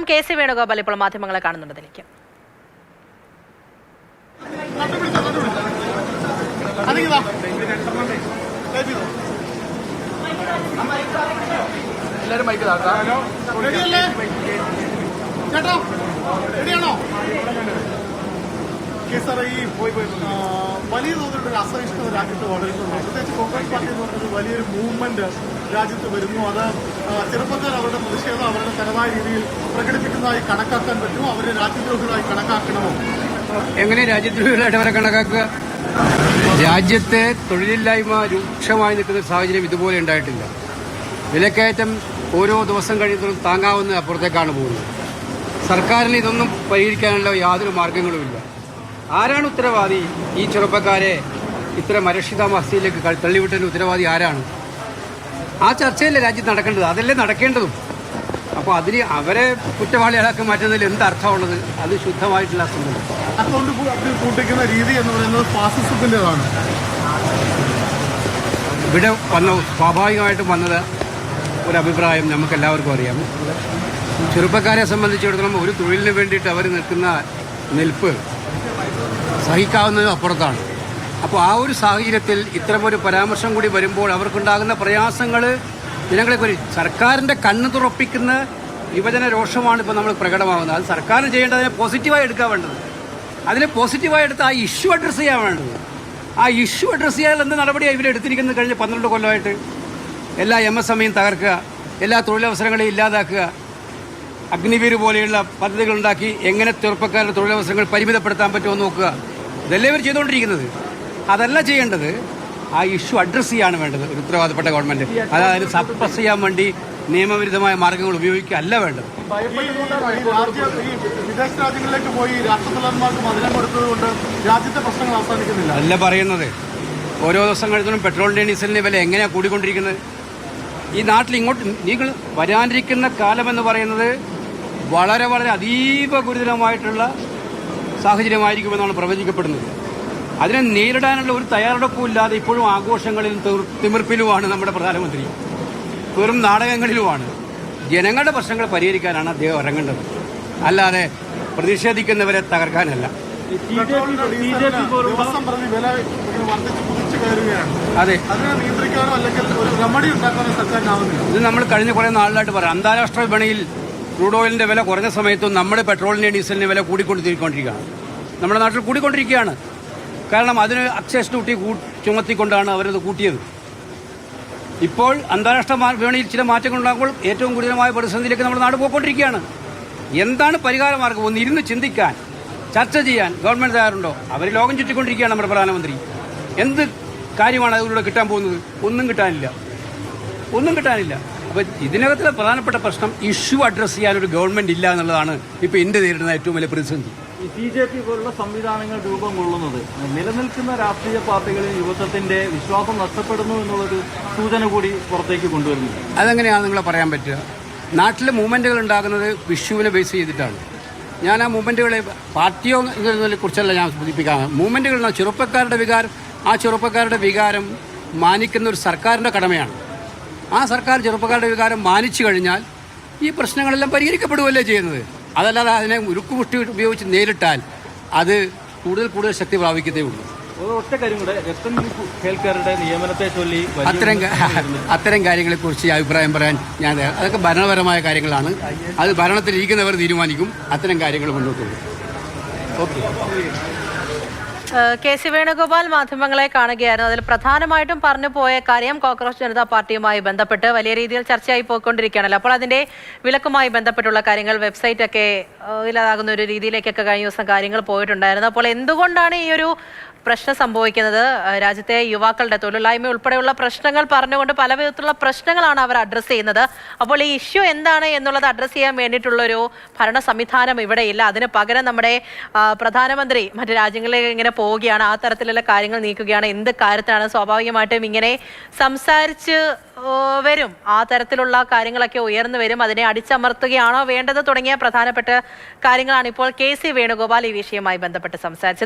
K C. Venugopal ഇപ്പോൾ മാധ്യമങ്ങളെ കാണുന്നുണ്ടതിലേക്ക്. വലിയ തോതിലുള്ള അസഹിഷ്ണുത രാജ്യത്ത് വളരുന്നുണ്ട്. പ്രത്യേകിച്ച് കോൺഗ്രസ് പാർട്ടി എന്ന് പറഞ്ഞൊരു വലിയൊരു മൂവ്മെന്റ് രാജ്യത്ത് വരുന്നു. അത് ചെറുപ്പക്കാർ അവരുടെ പ്രതിഷേധം അവരുടെ തനതായ രീതിയിൽ പ്രകടിപ്പിക്കുന്നതായി കണക്കാക്കാൻ പറ്റുമോ? അവരെ രാജ്യദ്രോഹികളായി കണക്കാക്കണമോ? എങ്ങനെ രാജ്യദ്രോഹികളായിട്ട് അവരെ കണക്കാക്കുക? രാജ്യത്തെ തൊഴിലില്ലായ്മ രൂക്ഷമായി നിൽക്കുന്ന സാഹചര്യം ഇതുപോലെ ഉണ്ടായിട്ടില്ല. വിലക്കയറ്റം ഓരോ ദിവസം കഴിയുന്നതും താങ്ങാവുന്ന അപ്പുറത്തേക്കാണ് പോകുന്നത്. സർക്കാരിന് ഇതൊന്നും പരിഹരിക്കാനുള്ള യാതൊരു മാർഗങ്ങളുമില്ല. ആരാണ് ഉത്തരവാദി? ഈ ചെറുപ്പക്കാരെ ഇത്ര മരക്ഷിതാവസ്ഥയിലേക്ക് തള്ളിവിട്ടതിന് ഉത്തരവാദി ആരാണ്? ആ ചർച്ചയല്ലേ രാജ്യത്ത് നടക്കേണ്ടത്, അതല്ലേ നടക്കേണ്ടതും. അപ്പോൾ അതിന് അവരെ കുറ്റവാളികളാക്കി മാറ്റുന്നതിൽ എന്ത് അർത്ഥമുള്ളത്? അത് ശുദ്ധമായിട്ടുള്ള അസംബന്ധം. അതുകൊണ്ട് കൂട്ടിക്കുന്ന രീതി എന്ന് പറയുന്നത് ഫാസിസത്തിൻ്റെതാണ്. ഇവിടെ സ്വാഭാവികമായിട്ടും വന്നത് ഒരു അഭിപ്രായം നമുക്കെല്ലാവർക്കും അറിയാം. ചെറുപ്പക്കാരെ സംബന്ധിച്ചിടത്തോളം ഒരു തൊഴിലിന് വേണ്ടിയിട്ട് അവർ നിൽക്കുന്ന നിൽപ്പ് സഹിക്കാവുന്നതിനും അപ്പുറത്താണ്. അപ്പോൾ ആ ഒരു സാഹചര്യത്തിൽ ഇത്തരമൊരു പരാമർശം കൂടി വരുമ്പോൾ അവർക്കുണ്ടാകുന്ന പ്രയാസങ്ങൾ ജനങ്ങളെ സർക്കാരിൻ്റെ കണ്ണ് തുറപ്പിക്കുന്ന യുവജന രോഷമാണ് ഇപ്പോൾ നമ്മൾ പ്രകടമാകുന്നത്. അത് സർക്കാരിന് ചെയ്യേണ്ടതിനെ പോസിറ്റീവായി എടുക്കാൻ വേണ്ടത്. അതിനെ പോസിറ്റീവായി എടുത്ത് ആ ഇഷ്യൂ അഡ്രസ്സ് ചെയ്യാൻ വേണ്ടത്. ആ ഇഷ്യൂ അഡ്രസ്സ് ചെയ്യാൻ എന്ത് നടപടിയാണ് ഇവരെടുത്തിരിക്കുന്നത്? കഴിഞ്ഞ 12 കൊല്ലമായിട്ട് എല്ലാ MSMEയും തകർക്കുക, എല്ലാ തൊഴിലവസരങ്ങളെയും ഇല്ലാതാക്കുക, അഗ്നിവീർ പോലെയുള്ള പദ്ധതികളുണ്ടാക്കി എങ്ങനെ ചെറുപ്പക്കാരുടെ തൊഴിലവസരങ്ങൾ പരിമിതപ്പെടുത്താൻ പറ്റുമെന്ന് നോക്കുക. ഇതല്ലേ ഇവർ ചെയ്തുകൊണ്ടിരിക്കുന്നത്. അതല്ല ചെയ്യേണ്ടത്. ആ ഇഷ്യൂ അഡ്രസ്സ് ചെയ്യാണ് വേണ്ടത് ഒരു ഉത്തരവാദപ്പെട്ട ഗവൺമെന്റ്. അതായത് സപ്രസ് ചെയ്യാൻ വേണ്ടി നിയമവിരുദ്ധമായ മാർഗങ്ങൾ ഉപയോഗിക്കുക അല്ല വേണ്ടത്. വിദേശ രാജ്യങ്ങളിലേക്ക് പോയി രാഷ്ട്രതലവന്മാർക്ക് മധുരം കൊടുത്തതുകൊണ്ട് രാജ്യത്തെ പ്രശ്നങ്ങൾ അവസാനിക്കുന്നില്ല അല്ല പറയുന്നത്. ഓരോ ദിവസം കഴിഞ്ഞാലും പെട്രോളിൻ്റെയും ഡീസലിൻ്റെ വില എങ്ങനെയാണ് കൂടിക്കൊണ്ടിരിക്കുന്നത്? ഈ നാട്ടിൽ ഇങ്ങോട്ട് നിങ്ങൾ വരാനിരിക്കുന്ന കാലമെന്ന് പറയുന്നത് വളരെ വളരെ അതീവ ഗുരുതരമായിട്ടുള്ള സാഹചര്യമായിരിക്കുമെന്നാണ് പ്രവചിക്കപ്പെടുന്നത്. അതിനെ നേരിടാനുള്ള ഒരു തയ്യാറെടുപ്പും ഇല്ലാതെ ഇപ്പോഴും ആഘോഷങ്ങളിലും തിമിർപ്പിലുമാണ് നമ്മുടെ പ്രധാനമന്ത്രി. വെറും നാടകങ്ങളിലുമാണ്. ജനങ്ങളുടെ പ്രശ്നങ്ങൾ പരിഹരിക്കാനാണ് അദ്ദേഹം ഇറങ്ങേണ്ടത്, അല്ലാതെ പ്രതിഷേധിക്കുന്നവരെ തകർക്കാനല്ല. അതെ, ഇത് നമ്മൾ കഴിഞ്ഞ കുറേ നാളിലായിട്ട് പറയാം. അന്താരാഷ്ട്ര വിപണിയിൽ ക്രൂഡ് ഓയിലിന്റെ വില കുറഞ്ഞ സമയത്തും നമ്മുടെ പെട്രോളിന്റെ ഡീസലിന്റെ വില കൂടിക്കൊണ്ടിരിക്കുകയാണ്. നമ്മുടെ നാട്ടിൽ കൂടിക്കൊണ്ടിരിക്കുകയാണ്. കാരണം അതിന് അക്സസ് ഡ്യൂട്ടി ചുമത്തിക്കൊണ്ടാണ് അവരത് കൂട്ടിയത്. ഇപ്പോൾ അന്താരാഷ്ട്ര വിപണിയിൽ ചില മാറ്റങ്ങൾ ഉണ്ടാകുമ്പോൾ ഏറ്റവും ഗുരുതരമായ പ്രതിസന്ധിയിലേക്ക് നമ്മുടെ നാട് പോയിക്കൊണ്ടിരിക്കുകയാണ്. എന്താണ് പരിഹാരമാർഗം? ഒന്ന് ഇരുന്ന് ചിന്തിക്കാൻ, ചർച്ച ചെയ്യാൻ ഗവൺമെന്റ് തയ്യാറുണ്ടോ? അവർ ലോകം ചുറ്റിക്കൊണ്ടിരിക്കുകയാണ് നമ്മുടെ പ്രധാനമന്ത്രി. എന്ത് കാര്യമാണ് അതിലൂടെ കിട്ടാൻ പോകുന്നത്? ഒന്നും കിട്ടാനില്ല. അപ്പോൾ ഇതിനകത്തിലെ പ്രധാനപ്പെട്ട പ്രശ്നം ഇഷ്യൂ അഡ്രസ്സ് ചെയ്യാനൊരു ഗവൺമെന്റ് ഇല്ല എന്നുള്ളതാണ് ഇപ്പോൾ ഇന്ത്യ നേരിടുന്ന ഏറ്റവും വലിയ പ്രതിസന്ധി. BJP പോലുള്ള സംവിധാനങ്ങൾ രൂപം കൊള്ളുന്നത് നിലനിൽക്കുന്ന രാഷ്ട്രീയ പാർട്ടികളിൽ യുവത്വത്തിന്റെ വിശ്വാസം നഷ്ടപ്പെടുന്നു എന്നുള്ളൊരു സൂചന കൂടി പുറത്തേക്ക് കൊണ്ടുവരുന്നു. അതെങ്ങനെയാണ് നിങ്ങളെ പറയാൻ പറ്റുക? നാട്ടിലെ മൂവ്മെന്റുകൾ ഉണ്ടാകുന്നത് വിഷുവിനെ ബേസ് ചെയ്തിട്ടാണ്. ഞാൻ ആ മൂവ്മെന്റുകളെ പാർട്ടിയോ എന്നതിനെ കുറിച്ചല്ല ഞാൻ സൂചിപ്പിക്കാം. മൂവ്മെന്റുകൾ ചെറുപ്പക്കാരുടെ വികാരം മാനിക്കുന്ന ഒരു സർക്കാരിൻ്റെ കടമയാണ്. ആ സർക്കാർ ചെറുപ്പക്കാരുടെ വികാരം മാനിച്ചു കഴിഞ്ഞാൽ ഈ പ്രശ്നങ്ങളെല്ലാം പരിഹരിക്കപ്പെടുകയല്ലേ ചെയ്യുന്നത്. അതല്ലാതെ അതിനെ ഉരുക്കുമുഷ്ടി ഉപയോഗിച്ച് നേരിട്ടാൽ അത് കൂടുതൽ ശക്തി പ്രാപിക്കത്തേ ഉള്ളൂ. ഒറ്റ കാര്യം കൂടെ, നിയമനത്തെ ചൊല്ലി അത്തരം കാര്യങ്ങളെക്കുറിച്ച് അഭിപ്രായം പറയാൻ അതൊക്കെ ഭരണപരമായ കാര്യങ്ങളാണ്. അത് ഭരണത്തിലിരിക്കുന്നവർ തീരുമാനിക്കും. അത്തരം കാര്യങ്ങൾ മുന്നോട്ട് പോകും. ഓക്കെ. കെ.സി. വേണുഗോപാൽ മാധ്യമങ്ങളെ കാണുകയായിരുന്നു. അതിൽ പ്രധാനമായിട്ടും പറഞ്ഞു പോയ കാര്യം കോക്രോച്ച് ജനതാ പാർട്ടിയുമായി ബന്ധപ്പെട്ട് വലിയ രീതിയിൽ ചർച്ചയായി പോയിക്കൊണ്ടിരിക്കുകയാണല്ലോ. അപ്പോൾ അതിന്റെ വിലക്കുമായി ബന്ധപ്പെട്ടുള്ള കാര്യങ്ങൾ വെബ്സൈറ്റൊക്കെ ഇല്ലാതാകുന്ന ഒരു രീതിയിലേക്കൊക്കെ കഴിഞ്ഞ ദിവസം കാര്യങ്ങൾ പോയിട്ടുണ്ടായിരുന്നു. അപ്പോൾ എന്തുകൊണ്ടാണ് ഈ ഒരു പ്രശ്നം സംഭവിക്കുന്നത്? രാജ്യത്തെ യുവാക്കളുടെ തൊഴിലില്ലായ്മ ഉൾപ്പെടെയുള്ള പ്രശ്നങ്ങൾ പറഞ്ഞുകൊണ്ട് പല വിധത്തിലുള്ള പ്രശ്നങ്ങളാണ് അവർ അഡ്രസ്സ് ചെയ്യുന്നത്. അപ്പോൾ ഈ ഇഷ്യൂ എന്താണ് എന്നുള്ളത് അഡ്രസ്സ് ചെയ്യാൻ വേണ്ടിയിട്ടുള്ളൊരു ഭരണ സംവിധാനം ഇവിടെ ഇല്ല. അതിന് പകരം നമ്മുടെ പ്രധാനമന്ത്രി മറ്റു രാജ്യങ്ങളിലേക്ക് ഇങ്ങനെ പോവുകയാണ്, ആ തരത്തിലുള്ള കാര്യങ്ങൾ നീക്കുകയാണ്. എന്ത് കാര്യത്തിലാണ്? സ്വാഭാവികമായിട്ടും ഇങ്ങനെ സംസാരിച്ച് വരും, ആ തരത്തിലുള്ള കാര്യങ്ങളൊക്കെ ഉയർന്നു വരും. അതിനെ അടിച്ചമർത്തുകയാണോ വേണ്ടത് തുടങ്ങിയ പ്രധാനപ്പെട്ട കാര്യങ്ങളാണ് ഇപ്പോൾ കെ.സി. വേണുഗോപാൽ ഈ വിഷയവുമായി ബന്ധപ്പെട്ട് സംസാരിച്ചത്.